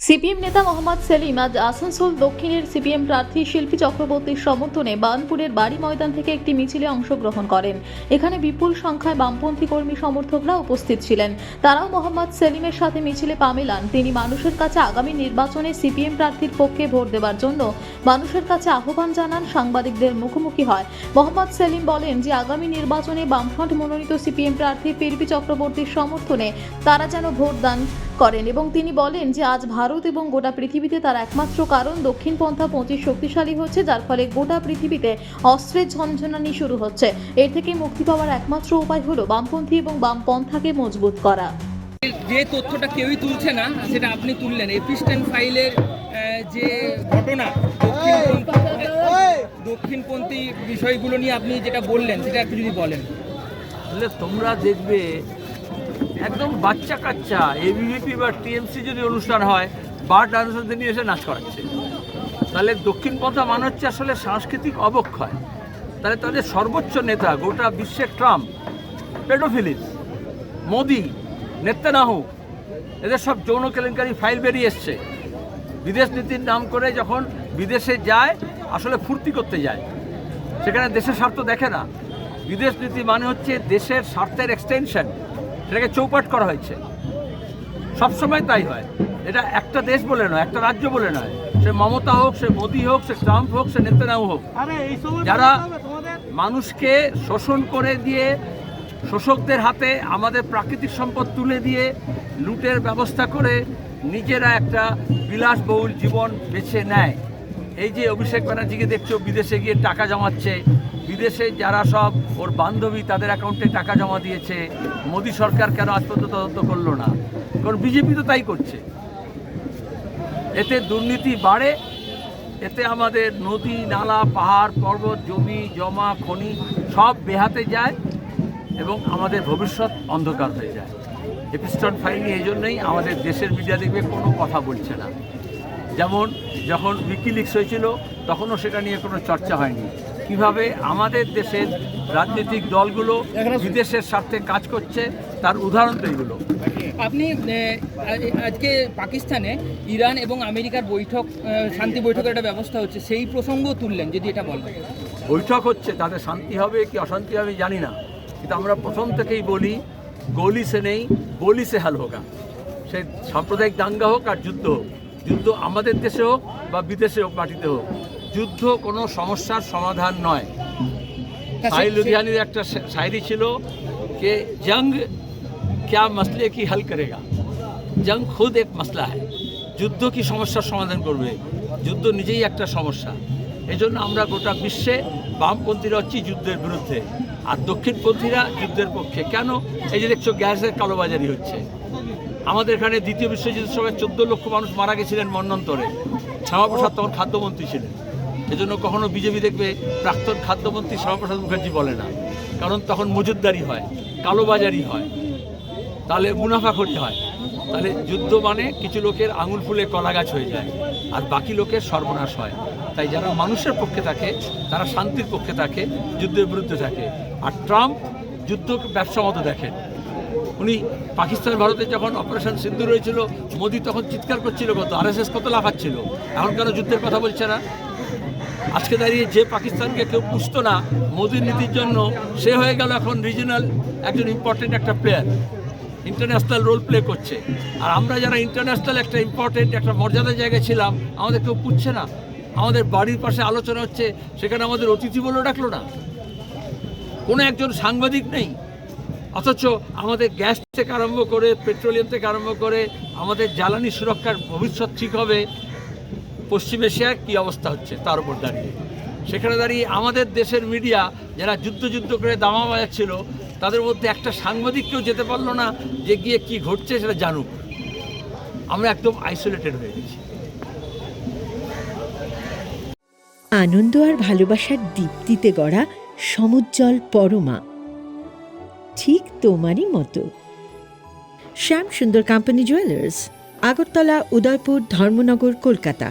CPM নেতা মোহাম্মদ সেলিম আজ আসানসোল দক্ষিণের সিপিএম প্রার্থী শিল্পী চক্রবর্তীর সমর্থনে বার্নপুরের বাড়ি ময়দান থেকে একটি মিছিলে অংশগ্রহণ করেন। এখানে বিপুল সংখ্যায় বামপন্থী কর্মী সমর্থকরা উপস্থিত ছিলেন। তারাও মোহাম্মদ সেলিমের সাথে মিছিলে পা মেলান। তিনি মানুষের কাছে আগামী নির্বাচনে সিপিএম প্রার্থীর পক্ষে ভোট দেওয়ার জন্য মানুষের কাছে আহ্বান জানান। সাংবাদিকদের মুখোমুখি হয় মোহাম্মদ সেলিম বলেন যে আগামী নির্বাচনে বামফ্রন্ট মনোনীত সিপিএম প্রার্থী শিল্পী চক্রবর্তীর সমর্থনে তারা যেন ভোট দান করেন এবং তিনি বলেন যে আজ ভারত এবং গোটা পৃথিবীতে তার একমাত্র কারণ দক্ষিণপন্থা 25 শক্তিশালী হচ্ছে, যার ফলে গোটা পৃথিবীতে অস্ত্রের ঝনঝনানি শুরু হচ্ছে। এর থেকে মুক্তি পাওয়ার একমাত্র উপায় হলো বামপন্থী এবং বামপন্থাকে মজবুত করা। যে তথ্যটা কেউই তুলছে না সেটা আপনি তুললেন, এপিস্টেন ফাইলের যে ঘটনা দক্ষিণপন্থী বিষয়গুলো নিয়ে আপনি যেটা বললেন সেটা একটু যদি বলেন। তাহলে তোমরা দেখবে একদম বাচ্চা কাচ্চা এবিভিপি বা টিএমসি যদি অনুষ্ঠান হয় বার্ড অনুষ্ঠান নিয়ে এসে নাচ করাচ্ছে। তাহলে দক্ষিণপন্থা মানে হচ্ছে আসলে সাংস্কৃতিক অবক্ষয়। তাহলে তাদের সর্বোচ্চ নেতা গোটা বিশ্বের ট্রাম্প, পেডোফিলিস, মোদি, নেতানিয়াহু, এদের সব যৌন কেলেঙ্কারি ফাইল বেরিয়ে এসছে। বিদেশ নীতির নাম করে যখন বিদেশে যায় আসলে ফুর্তি করতে যায়, সেখানে দেশের স্বার্থ দেখে না। বিদেশ নীতি মানে হচ্ছে দেশের স্বার্থের এক্সটেনশন, সেটাকে চৌপাট করা হয়েছে। সবসময় তাই হয়। এটা একটা দেশ বলে নয়, একটা রাজ্য বলে নয়। সে মমতা হোক, সে মোদি হোক, সে ট্রাম্প হোক, সে নেতানিয়াহু হোক, যারা মানুষকে শোষণ করে দিয়ে শোষকদের হাতে আমাদের প্রাকৃতিক সম্পদ তুলে দিয়ে লুটের ব্যবস্থা করে নিজেরা একটা বিলাসবহুল জীবন বেছে নেয়। এই যে অভিষেক ব্যানার্জিকে দেখছো বিদেশে গিয়ে টাকা জমাচ্ছে, বিদেশে যারা সব ওর বান্ধবী তাদের অ্যাকাউন্টে টাকা জমা দিয়েছে, মোদী সরকার কেন আজ পর্যন্ত তদন্ত করলো না? কারণ বিজেপি তো তাই করছে। এতে দুর্নীতি বাড়ে, এতে আমাদের নদী, নালা, পাহাড়, পর্বত, জমি জমা, খনি সব বেহাতে যায় এবং আমাদের ভবিষ্যৎ অন্ধকার হয়ে যায়। এপিস্টন ফাইল নিয়ে এই জন্যই আমাদের দেশের মিডিয়া দেখবে কোনো কথা বলছে না। যেমন যখন উইকিলিক্স হয়েছিল তখনও সেটা নিয়ে কোনো চর্চা হয়নি। কিভাবে আমাদের দেশের রাজনৈতিক দলগুলো বিদেশের স্বার্থে কাজ করছে তার উদাহরণ তো এগুলো। আপনি আজকে পাকিস্তানে ইরান এবং আমেরিকার বৈঠক, শান্তি বৈঠকের একটা ব্যবস্থা হচ্ছে, সেই প্রসঙ্গ তুললেন, যদি এটা বলবেন। বৈঠক হচ্ছে, তাতে শান্তি হবে কি অশান্তি হবে জানি না, কিন্তু আমরা প্রথম থেকেই বলি গলি সে নেই বলি সে হাল হোক। সে সাম্প্রদায়িক দাঙ্গা হোক আর যুদ্ধ হোক, যুদ্ধ আমাদের দেশে হোক বা বিদেশে হোক, মাটিতে হোক, যুদ্ধ কোনো সমস্যার সমাধান নয়। সাহিল লুধিয়ানির একটা শায়রি ছিল যে জং क्या मसले की हल करेगा, जंग खुद एक मसला है। যুদ্ধ কি সমস্যার সমাধান করবে? যুদ্ধ নিজেই একটা সমস্যা। এই জন্য আমরা গোটা বিশ্বে বামপন্থীরা হচ্ছি যুদ্ধের বিরুদ্ধে আর দক্ষিণপন্থীরা যুদ্ধের পক্ষে। কেন? এই যে দেখছো গ্যাসের কালোবাজারি হচ্ছে। আমাদের এখানে দ্বিতীয় বিশ্বযুদ্ধের সময় 14 লক্ষ মানুষ মারা গেছিলেন মন্বন্তরে। শ্যামাপ্রসাদ তখন খাদ্যমন্ত্রী ছিলেন। এজন্য কখনো বিজেপি দেখবে প্রাক্তন খাদ্যমন্ত্রী শ্যামাপ্রসাদ মুখার্জি বলে না, কারণ তখন মজুদদারি হয়, কালোবাজারি হয়, তাহলে মুনাফাখোরি হয়। তাহলে যুদ্ধ মানে কিছু লোকের আঙুল ফুলে কলা গাছ হয়ে যায় আর বাকি লোকের সর্বনাশ হয়। তাই যারা মানুষের পক্ষে থাকে তারা শান্তির পক্ষে থাকে, যুদ্ধের বিরুদ্ধে থাকে। আর ট্রাম্প যুদ্ধ ব্যবসা মতো দেখেন। উনি পাকিস্তান ভারতে যখন অপারেশন সিন্ধু রয়েছিল, মোদি তখন চিৎকার করছিল কত, আরএসএস কত লাফাচ্ছিল, এখন কেন যুদ্ধের কথা বলছে না? আজকে দাঁড়িয়ে যে পাকিস্তানকে কেউ পুষতো না মোদির নীতির জন্য, সে হয়ে গেল এখন রিজিনাল একজন ইম্পর্টেন্ট একটা প্লেয়ার, ইন্টারন্যাশনাল রোল প্লে করছে। আর আমরা যারা ইন্টারন্যাশনাল একটা ইম্পর্টেন্ট একটা মর্যাদার জায়গায় ছিলাম, আমাদের কেউ পুষছে না। আমাদের বাড়ির পাশে আলোচনা হচ্ছে, সেখানে আমাদের অতিথি বলেও ডাকলো না, কোনো একজন সাংবাদিক নেই। অথচ আমাদের গ্যাস থেকে আরম্ভ করে পেট্রোলিয়াম থেকে আরম্ভ করে আমাদের জ্বালানি সুরক্ষার ভবিষ্যৎ ঠিক হবে পশ্চিম এশিয়ার কী অবস্থা হচ্ছে তার উপর দাঁড়িয়ে। সেখানে দাঁড়িয়ে আমাদের দেশের মিডিয়া যারা যুদ্ধ করে দামা বাজাচ্ছিল, তাদের মধ্যে একটা সাংবাদিককেও যেতে পারলো না যে গিয়ে কি ঘটছে সেটা জানুক। আমরা একদম আইসোলেটেড হয়ে গেছি। আনন্দ আর ভালোবাসার দীপ্তিতে গড়া সমুজ্জ্বল পরমা, ঠিক তোমারই মতো। শ্যাম সুন্দর কোম্পানি জুয়েলার্স, আগরতলা, উদয়পুর, ধর্মনগর, কলকাতা।